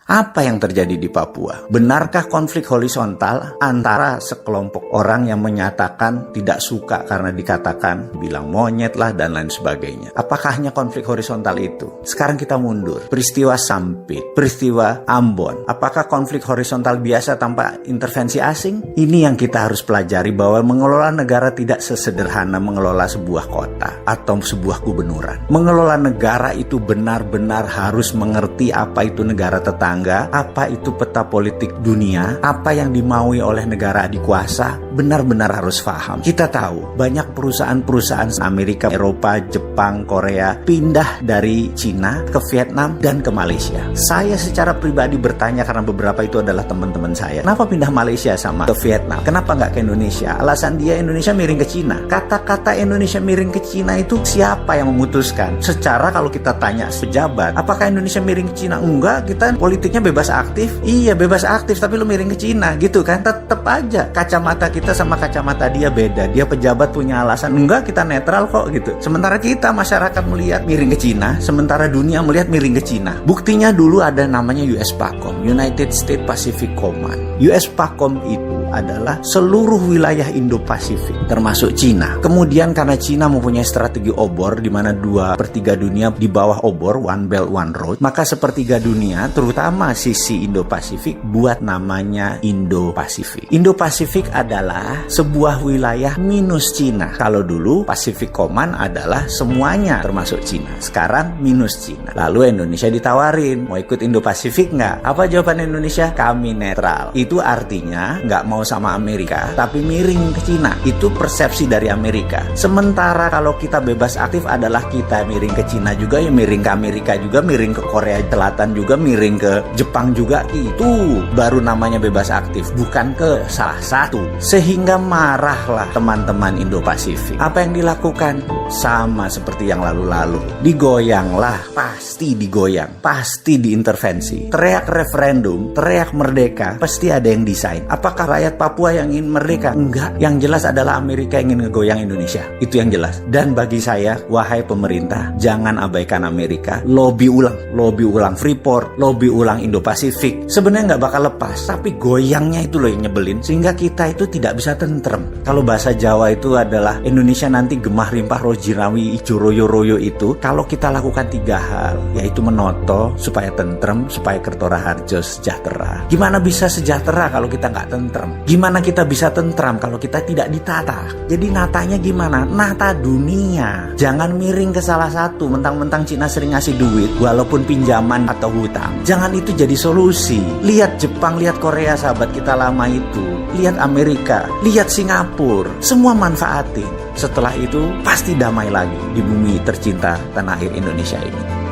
Apa yang terjadi di Papua? Benarkah konflik horizontal antara sekelompok orang yang menyatakan tidak suka karena dikatakan bilang monyet lah dan lain sebagainya? Apakah hanya konflik horizontal itu? Sekarang kita mundur. Peristiwa Sampit, peristiwa Ambon. Apakah konflik horizontal biasa tanpa intervensi asing? Ini yang kita harus pelajari, bahwa mengelola negara tidak sesederhana mengelola sebuah kota atau sebuah gubernuran. Mengelola negara itu benar-benar harus mengerti apa itu negara tetangga, apa itu peta politik dunia, apa yang dimaui oleh negara adikuasa, benar-benar harus paham. Kita tahu banyak perusahaan-perusahaan Amerika, Eropa, Jepang, Korea pindah dari Cina ke Vietnam dan ke Malaysia. Saya secara pribadi bertanya, karena beberapa itu adalah teman-teman saya, kenapa pindah Malaysia sama ke Vietnam? Kenapa nggak ke Indonesia? Alasan dia Indonesia miring ke Cina. Kata-kata Indonesia miring ke Cina itu siapa yang memutuskan? Secara kalau kita tanya pejabat, apakah Indonesia miring ke Cina? Enggak, kita politiknya bebas aktif. Iya, bebas aktif, tapi lu miring ke Cina gitu kan. Tetep aja kacamata kita sama kacamata dia beda. Dia pejabat punya alasan, enggak, kita netral kok gitu. Sementara kita masyarakat melihat miring ke Cina, sementara dunia melihat miring ke Cina. Buktinya dulu ada namanya US PACOM, United States Pacific Command. US PACOM itu adalah seluruh wilayah Indo-Pasifik termasuk Cina. Kemudian karena Cina mempunyai strategi obor di mana 2/3 dunia di bawah obor, One Belt One Road, maka sepertiga dunia terutama sisi Indo-Pasifik buat namanya Indo-Pasifik. Indo-Pasifik adalah sebuah wilayah minus Cina. Kalau dulu Pacific Command adalah semuanya termasuk Cina. Sekarang minus Cina. Lalu Indonesia ditawarin, mau ikut Indo-Pasifik nggak? Apa jawaban Indonesia? Kami netral. Itu artinya nggak mau sama Amerika, tapi miring ke Cina. Itu persepsi dari Amerika. Sementara kalau kita bebas aktif adalah kita miring ke Cina juga, ya miring ke Amerika juga, miring ke Korea Selatan juga, miring ke Jepang juga. Itu baru namanya bebas aktif, bukan ke salah satu. Sehingga marahlah teman-teman Indo-Pasifik. Apa yang dilakukan? Sama seperti yang lalu-lalu. Digoyanglah, pasti digoyang, pasti diintervensi. Teriak referendum, teriak merdeka, pasti ada yang desain. Apakah rakyat Papua yang ingin merdeka? Enggak. Yang jelas adalah Amerika ingin ngegoyang Indonesia. Itu yang jelas. Dan bagi saya, wahai pemerintah, jangan abaikan Amerika. Lobby ulang Freeport, lobby ulang Indo-Pasifik. Sebenarnya nggak bakal lepas, tapi goyangnya itu loh yang nyebelin. Sehingga kita itu tidak bisa tentrem. Kalau bahasa Jawa itu adalah Indonesia nanti gemah rimpah rojirawi ijo royo-royo itu. Kalau kita lakukan 3 hal, yaitu menoto supaya tentrem, supaya Kertora Harjo sejahtera. Gimana bisa sejahtera kalau kita nggak tentrem? Gimana kita bisa tentram kalau kita tidak ditata? Jadi natanya gimana? Nata dunia. Jangan miring ke salah satu. Mentang-mentang Cina sering ngasih duit walaupun pinjaman atau hutang. Jangan itu jadi solusi. Lihat Jepang, lihat Korea, sahabat kita lama itu. Lihat Amerika, lihat Singapura. Semua manfaatin. Setelah itu pasti damai lagi di bumi tercinta tanah air Indonesia ini.